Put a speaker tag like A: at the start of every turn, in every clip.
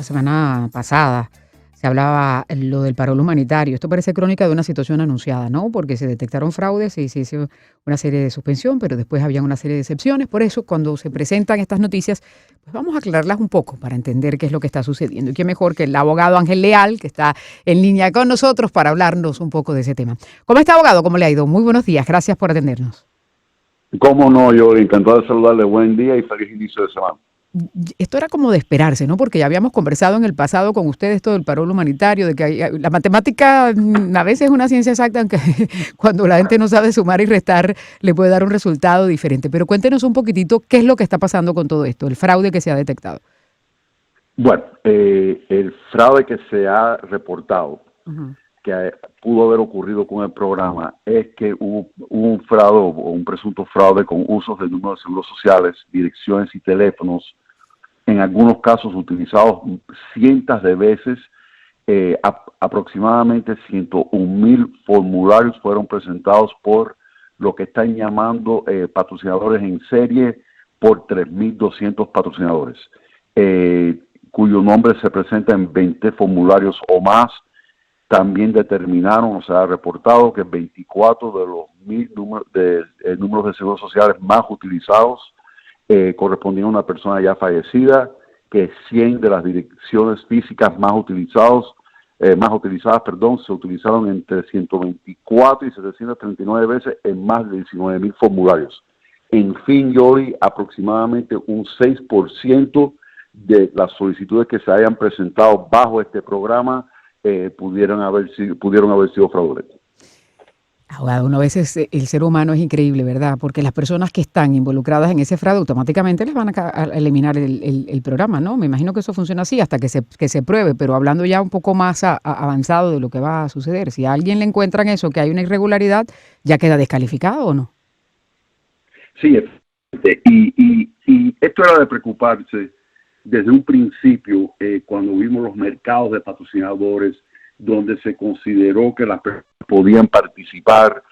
A: la semana pasada se hablaba lo del parol humanitario. Esto parece crónica de una situación anunciada, ¿no? Porque se detectaron fraudes y se hizo una serie de suspensión, pero después había una serie de excepciones. Por eso, cuando se presentan estas noticias, pues vamos a aclararlas un poco para entender qué es lo que está sucediendo. Y qué mejor que el abogado Ángel Leal, que está en línea con nosotros para hablarnos un poco de ese tema. ¿Cómo está, abogado? ¿Cómo le ha ido? Muy buenos días. Gracias por atendernos.
B: Cómo no, yo encantado de saludarle, buen día y feliz inicio de semana.
A: Esto era como de esperarse, ¿no? Porque ya habíamos conversado en el pasado con ustedes esto del parol humanitario, de que la matemática a veces es una ciencia exacta, aunque cuando la gente no sabe sumar y restar le puede dar un resultado diferente. Pero cuéntenos un poquitito qué es lo que está pasando con todo esto, el fraude que se ha detectado.
B: Bueno, el fraude que se ha reportado, que pudo haber ocurrido con el programa, es que hubo un fraude o un presunto fraude con usos de números de seguros sociales, direcciones y teléfonos, en algunos casos utilizados cientos de veces. Aproximadamente 101,000 formularios fueron presentados por lo que están llamando patrocinadores en serie, por 3,200 patrocinadores, cuyo nombre se presenta en 20 formularios o más. También determinaron, o sea, reportado que 24 de los 1,000 números de seguros sociales más utilizados correspondían a una persona ya fallecida, que 100 de las direcciones físicas más utilizadas, se utilizaron entre 124 y 739 veces en más de 19,000 formularios. En fin, Yoli, aproximadamente un 6% de las solicitudes que se hayan presentado bajo este programa pudieron haber sido fraudulentas.
A: Abogado, a veces el ser humano es increíble, ¿verdad? Porque las personas que están involucradas en ese fraude automáticamente les van a eliminar el programa, ¿no? Me imagino que eso funciona así hasta que se pruebe, pero hablando ya un poco más avanzado de lo que va a suceder. Si a alguien le encuentran eso, que hay una irregularidad, ¿ya queda descalificado o no?
B: Sí, y esto era de preocuparse desde un principio, cuando vimos los mercados de patrocinadores, donde se consideró que las personas podían participar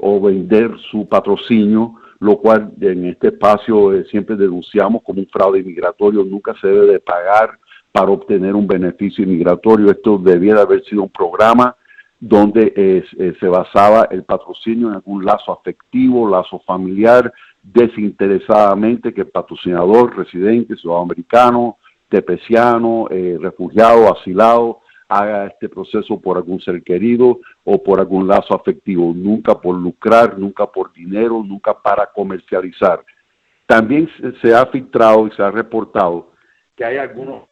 B: o vender su patrocinio, lo cual en este espacio siempre denunciamos como un fraude inmigratorio. Nunca se debe de pagar para obtener un beneficio inmigratorio. Esto debiera haber sido un programa donde se basaba el patrocinio en algún lazo afectivo, lazo familiar, desinteresadamente, que el patrocinador, residente, ciudadano americano, tepeciano, refugiado, asilado, haga este proceso por algún ser querido o por algún lazo afectivo, nunca por lucrar, nunca por dinero, nunca para comercializar. También se ha filtrado y se ha reportado que hay algunos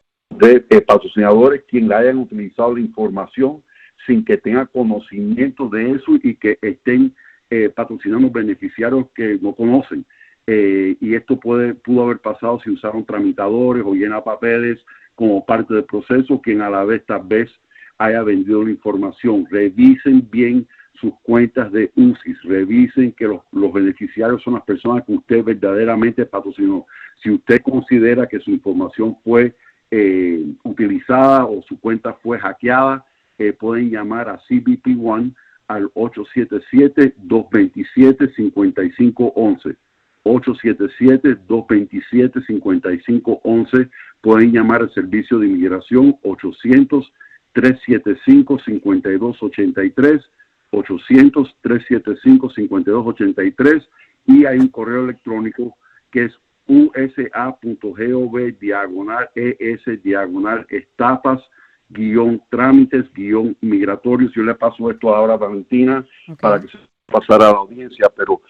B: patrocinadores quienes hayan utilizado la información sin que tengan conocimiento de eso y que estén patrocinando beneficiarios que no conocen. Y esto pudo haber pasado si usaron tramitadores o llena papeles como parte del proceso, quien a la vez tal vez haya vendido la información. Revisen bien sus cuentas de UCIS, revisen que los beneficiarios son las personas que usted verdaderamente patrocinó. Si usted considera que su información fue utilizada o su cuenta fue hackeada, pueden llamar a CBP One al 877-227-5511. 877-227-5511. Pueden llamar al Servicio de Inmigración 800-375-5283, 800-375-5283, y hay un correo electrónico que es usa.gov/es/estafas-trámites-migratorios. Yo le paso esto ahora a Valentina para que se pasara a la audiencia, pero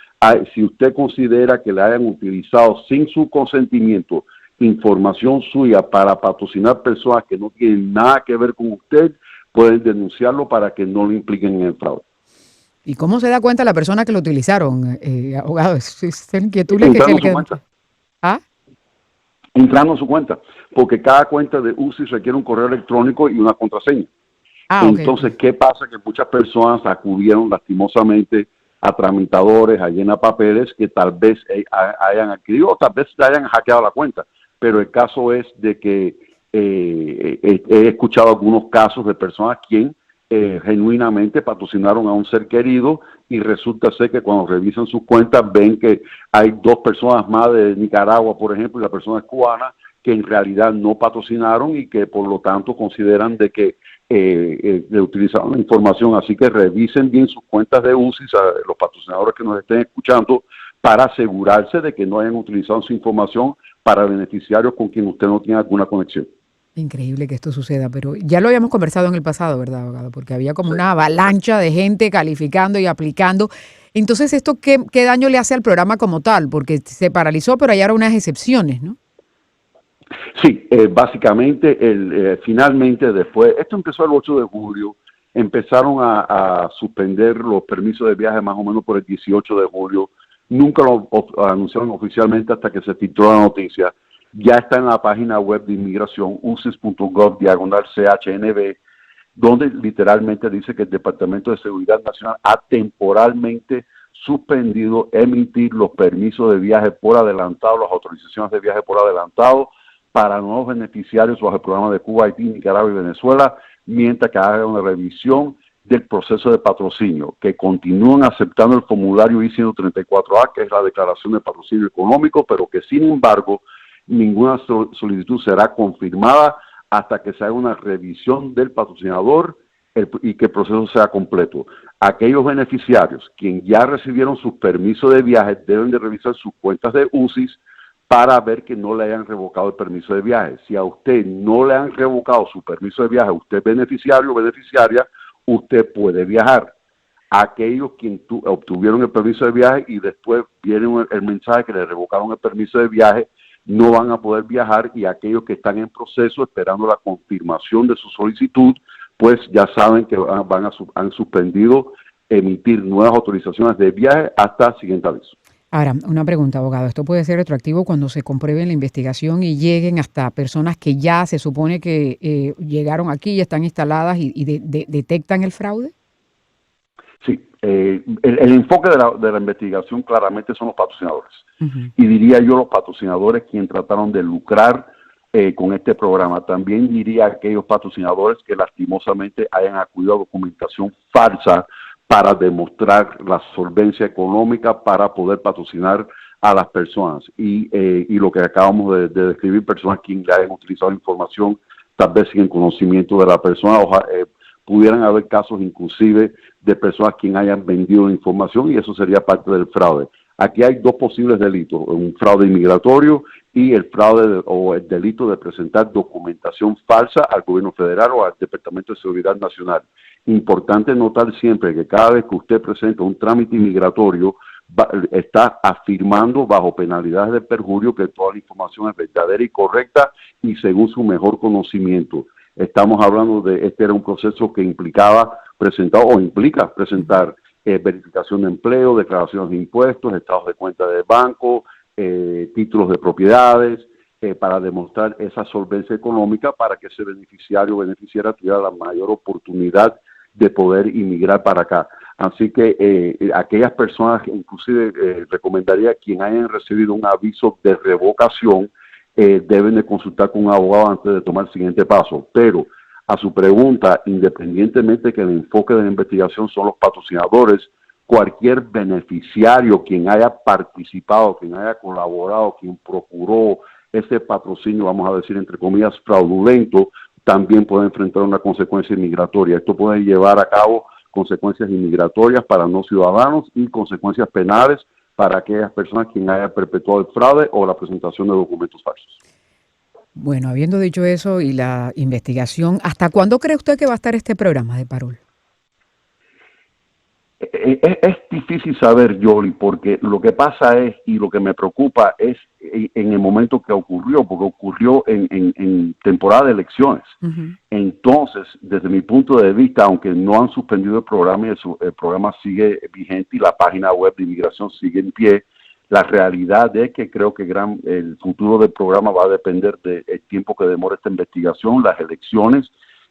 B: si usted considera que le hayan utilizado sin su consentimiento información suya para patrocinar personas que no tienen nada que ver con usted, pueden denunciarlo para que no lo impliquen en el fraude.
A: ¿Y cómo se da cuenta la persona que lo utilizaron, abogado? Es inquietud
B: ¿Ah? Entrando en su cuenta, porque cada cuenta de UCI requiere un correo electrónico y una contraseña. Entonces, ¿qué pasa? Que muchas personas acudieron lastimosamente a tramitadores, a llenar papeles que tal vez hayan adquirido o tal vez hayan hackeado la cuenta. Pero el caso es de que he escuchado algunos casos de personas quien genuinamente patrocinaron a un ser querido y resulta ser que cuando revisan sus cuentas ven que hay dos personas más de Nicaragua, por ejemplo, y la persona es cubana, que en realidad no patrocinaron y que por lo tanto consideran de que le utilizaron la información. Así que revisen bien sus cuentas de UCIS, a los patrocinadores que nos estén escuchando, para asegurarse de que no hayan utilizado su información para beneficiarios con quien usted no tiene alguna conexión.
A: Increíble que esto suceda, pero ya lo habíamos conversado en el pasado, ¿verdad, abogado? Porque había como
B: Sí.
A: una avalancha de gente calificando y aplicando. Entonces, ¿esto qué daño le hace al programa como tal? Porque se paralizó, pero hay ahora unas excepciones, ¿no?
B: Sí, básicamente, finalmente después, esto empezó el 8 de julio, empezaron a suspender los permisos de viaje más o menos por el 18 de julio. Nunca lo anunciaron oficialmente hasta que se filtró la noticia. Ya está en la página web de inmigración, ucis.gov/CHNB, donde literalmente dice que el Departamento de Seguridad Nacional ha temporalmente suspendido emitir los permisos de viaje por adelantado, las autorizaciones de viaje por adelantado para nuevos beneficiarios bajo el programa de Cuba, Haití, Nicaragua y Venezuela, mientras que haga una revisión del proceso de patrocinio, que continúan aceptando el formulario I-134A, que es la declaración de patrocinio económico, pero que sin embargo ninguna solicitud será confirmada hasta que se haga una revisión del patrocinador y que el proceso sea completo. Aquellos beneficiarios quienes ya recibieron sus permisos de viaje deben de revisar sus cuentas de UCIS para ver que no le hayan revocado el permiso de viaje. Si a usted no le han revocado su permiso de viaje, usted es beneficiario o beneficiaria, usted puede viajar. Aquellos quienes obtuvieron el permiso de viaje y después viene el mensaje que le revocaron el permiso de viaje, no van a poder viajar, y aquellos que están en proceso esperando la confirmación de su solicitud, pues ya saben que han suspendido emitir nuevas autorizaciones de viaje hasta siguiente aviso.
A: Ahora, una pregunta, abogado. ¿Esto puede ser retroactivo cuando se compruebe en la investigación y lleguen hasta personas que ya se supone que llegaron aquí y están instaladas y detectan el fraude?
B: Sí, el enfoque de la investigación claramente son los patrocinadores.
A: Uh-huh.
B: Y diría yo los patrocinadores quienes trataron de lucrar con este programa. También diría aquellos patrocinadores que lastimosamente hayan acudido a documentación falsa para demostrar la solvencia económica para poder patrocinar a las personas. Y lo que acabamos de describir, personas que le hayan utilizado información, tal vez sin conocimiento de la persona, pudieran haber casos inclusive de personas que hayan vendido información, y eso sería parte del fraude. Aquí hay dos posibles delitos: un fraude inmigratorio y el fraude o el delito de presentar documentación falsa al gobierno federal o al Departamento de Seguridad Nacional. Importante notar siempre que cada vez que usted presenta un trámite inmigratorio, está afirmando bajo penalidades de perjurio que toda la información es verdadera y correcta y según su mejor conocimiento. Estamos hablando este era un proceso que implica presentar verificación de empleo, declaraciones de impuestos, estados de cuenta de banco, títulos de propiedades, para demostrar esa solvencia económica para que ese beneficiario o beneficiaria tuviera la mayor oportunidad de poder inmigrar para acá. Así que aquellas personas, inclusive recomendaría a quien hayan recibido un aviso de revocación, deben de consultar con un abogado antes de tomar el siguiente paso. Pero a su pregunta, independientemente que el enfoque de la investigación son los patrocinadores, cualquier beneficiario, quien haya participado, quien haya colaborado, quien procuró ese patrocinio, vamos a decir entre comillas, fraudulento, también puede enfrentar una consecuencia inmigratoria. Esto puede llevar a cabo consecuencias inmigratorias para no ciudadanos y consecuencias penales para aquellas personas quien haya perpetuado el fraude o la presentación de documentos falsos.
A: Bueno, habiendo dicho eso y la investigación, ¿hasta cuándo cree usted que va a estar este programa de Parol?
B: Es difícil saber, Yoli, porque lo que pasa es, y lo que me preocupa es en el momento que ocurrió, porque ocurrió en temporada de elecciones. Uh-huh. Entonces, desde mi punto de vista, aunque no han suspendido el programa y el programa sigue vigente y la página web de inmigración sigue en pie, la realidad es que creo que el futuro del programa va a depender del tiempo que demore esta investigación, las elecciones,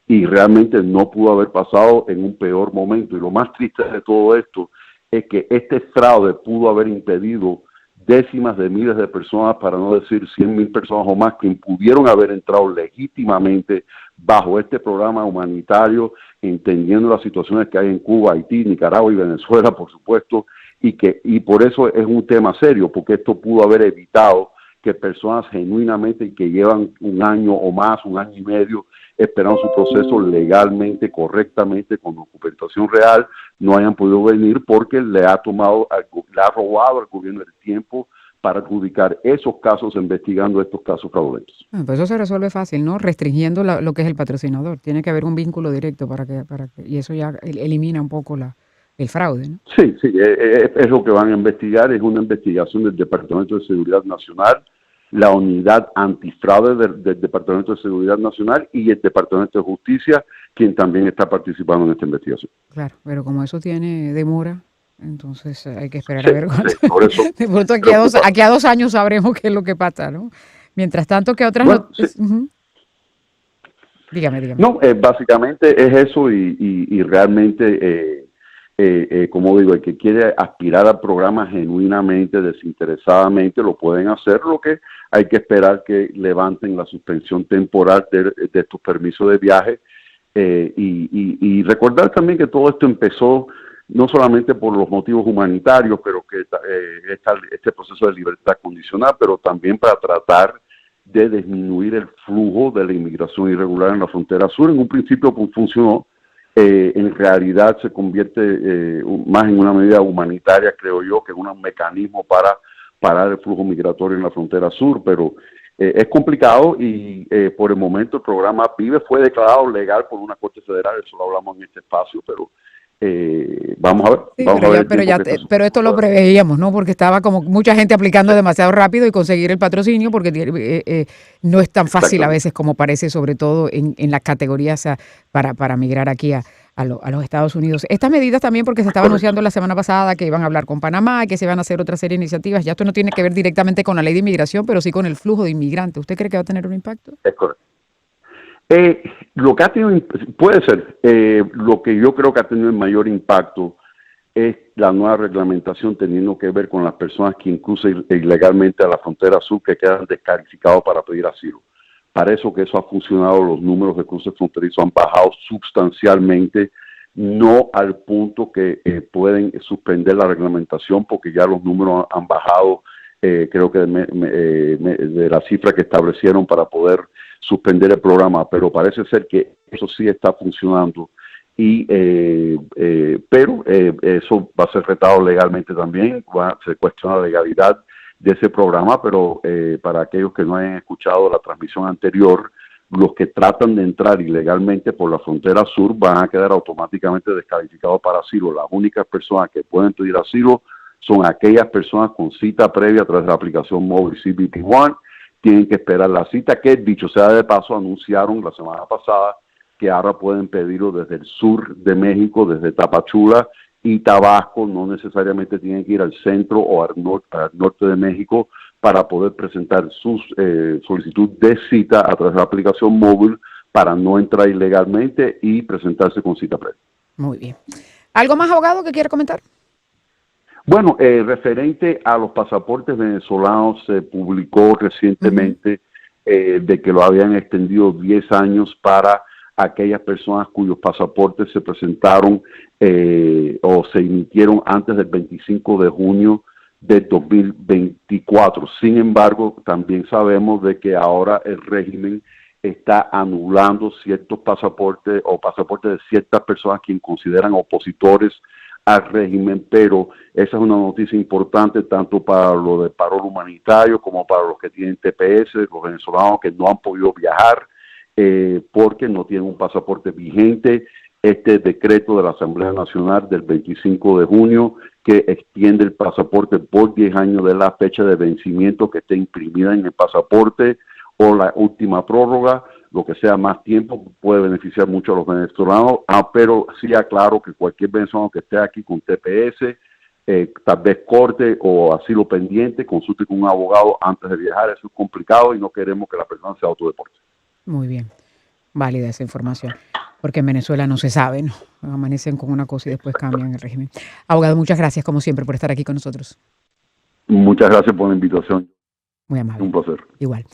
B: y realmente no pudo haber pasado en un peor momento. Y lo más triste de todo esto es que este fraude pudo haber impedido décimas de miles de personas, para no decir 100,000 personas o más, que pudieron haber entrado legítimamente bajo este programa humanitario, entendiendo las situaciones que hay en Cuba, Haití, Nicaragua y Venezuela, por supuesto, y por eso es un tema serio, porque esto pudo haber evitado que personas genuinamente que llevan un año o más, un año y medio, esperando su proceso legalmente, correctamente, con documentación real, no hayan podido venir porque le ha robado al gobierno el tiempo para adjudicar esos casos, investigando estos casos fraudulentos.
A: Pues eso se resuelve fácil, ¿no? Restringiendo lo que es el patrocinador. Tiene que haber un vínculo directo y eso ya elimina un poco el fraude, ¿no?
B: Sí, es lo que van a investigar, es una investigación del Departamento de Seguridad Nacional, la unidad antifraude del Departamento de Seguridad Nacional y el Departamento de Justicia, quien también está participando en esta investigación.
A: Claro, pero como eso tiene demora, entonces hay que esperar
B: Sí,
A: a ver cuánto.
B: sí, por eso
A: De pronto aquí a 2 años sabremos qué es lo que pasa, ¿no? Mientras tanto, ¿qué otras
B: bueno, sí.
A: noticias? Dígame.
B: No, básicamente es eso y realmente, como digo, el que quiere aspirar al programa genuinamente, desinteresadamente, lo pueden hacer. Lo que hay que esperar que levanten la suspensión temporal de estos permisos de viaje y recordar también que todo esto empezó no solamente por los motivos humanitarios, pero que este proceso de libertad condicional, pero también para tratar de disminuir el flujo de la inmigración irregular en la frontera sur. En un principio funcionó, en realidad se convierte más en una medida humanitaria, creo yo, que en un mecanismo para parar el flujo migratorio en la frontera sur, pero es complicado y por el momento el programa PIBE fue declarado legal por una corte federal, eso lo hablamos en este espacio, pero vamos a ver.
A: Sí,
B: vamos a ver
A: pero esto lo preveíamos, ¿no? Porque estaba como mucha gente aplicando demasiado rápido y conseguir el patrocinio porque no es tan fácil a veces como parece, sobre todo en las categorías para migrar aquí a los Estados Unidos. Estas medidas también porque se estaba anunciando la semana pasada que iban a hablar con Panamá, que se iban a hacer otra serie de iniciativas. Ya esto no tiene que ver directamente con la ley de inmigración, pero sí con el flujo de inmigrantes. ¿Usted cree que va a tener un impacto?
B: Es correcto. Lo que ha tenido, puede ser, lo que yo creo que ha tenido el mayor impacto es la nueva reglamentación teniendo que ver con las personas que cruzan ilegalmente a la frontera sur que quedan descalificados para pedir asilo. Parece que eso ha funcionado, los números de cruces fronterizos han bajado sustancialmente, no al punto que pueden suspender la reglamentación porque ya los números han bajado, creo que de la cifra que establecieron para poder suspender el programa, pero parece ser que eso sí está funcionando pero eso va a ser retado legalmente también, se cuestiona la legalidad de ese programa, pero para aquellos que no hayan escuchado la transmisión anterior, los que tratan de entrar ilegalmente por la frontera sur van a quedar automáticamente descalificados para asilo. Las únicas personas que pueden pedir asilo son aquellas personas con cita previa a través de la aplicación móvil CBP One. Tienen que esperar la cita que, dicho sea de paso, anunciaron la semana pasada que ahora pueden pedirlo desde el sur de México, desde Tapachula y Tabasco. No necesariamente tienen que ir al centro o al norte de México para poder presentar su solicitud de cita a través de la aplicación móvil para no entrar ilegalmente y presentarse con cita previa.
A: Muy bien. ¿Algo más, abogado, que quiera comentar?
B: Bueno, referente a los pasaportes venezolanos, se publicó recientemente de que lo habían extendido 10 años para aquellas personas cuyos pasaportes se presentaron o se emitieron antes del 25 de junio de 2024. Sin embargo, también sabemos de que ahora el régimen está anulando ciertos pasaportes o pasaportes de ciertas personas quien consideran opositores al régimen, pero esa es una noticia importante tanto para lo de paro humanitario como para los que tienen TPS, los venezolanos que no han podido viajar porque no tienen un pasaporte vigente. Este decreto de la Asamblea Nacional del 25 de junio que extiende el pasaporte por 10 años de la fecha de vencimiento que esté imprimida en el pasaporte o la última prórroga, lo que sea más tiempo, puede beneficiar mucho a los venezolanos, pero sí aclaro que cualquier venezolano que esté aquí con TPS, tal vez corte o asilo pendiente, consulte con un abogado antes de viajar. Eso es complicado y no queremos que la persona se autodeporte.
A: Muy bien, válida esa información, porque en Venezuela no se sabe, ¿no? Amanecen con una cosa y después cambian el régimen. Abogado, muchas gracias como siempre por estar aquí con nosotros.
B: Muchas gracias por la invitación.
A: Muy amable.
B: Un placer.
A: Igual.